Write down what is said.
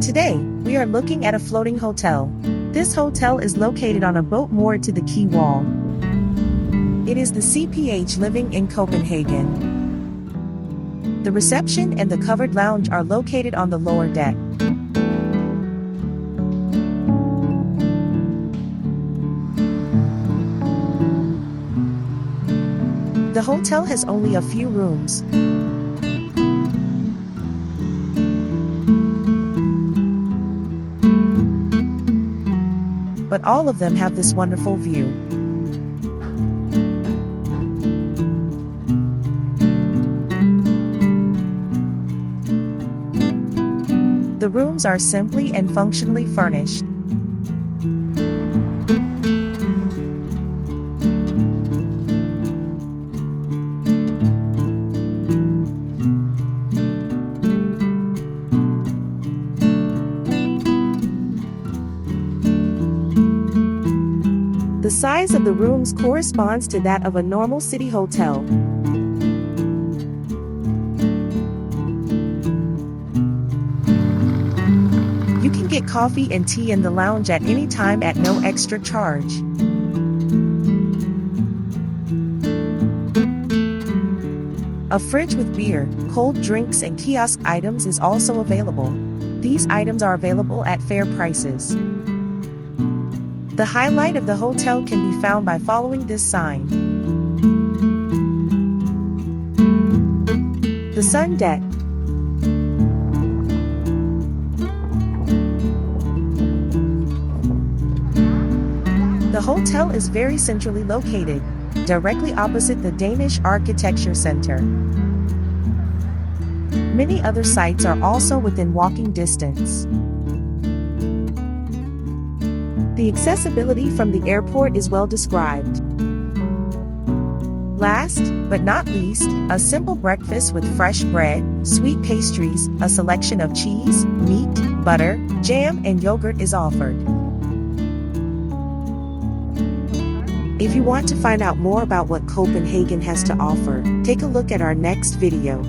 Today, we are looking at a floating hotel. This hotel is located on a boat moored to the quay wall. It is the CPH Living in Copenhagen. The reception and the covered lounge are located on the lower deck. The hotel has only a few rooms. But all of them have this wonderful view. The rooms are simply and functionally furnished. The size of the rooms corresponds to that of a normal city hotel. You can get coffee and tea in the lounge at any time at no extra charge. A fridge with beer, cold drinks and kiosk items is also available. These items are available at fair prices. The highlight of the hotel can be found by following this sign. The Sun Deck. The hotel is very centrally located, directly opposite the Danish Architecture Center. Many other sites are also within walking distance. The accessibility from the airport is well described. Last, but not least, a simple breakfast with fresh bread, sweet pastries, a selection of cheese, meat, butter, jam, and yogurt is offered. If you want to find out more about what Copenhagen has to offer, take a look at our next video.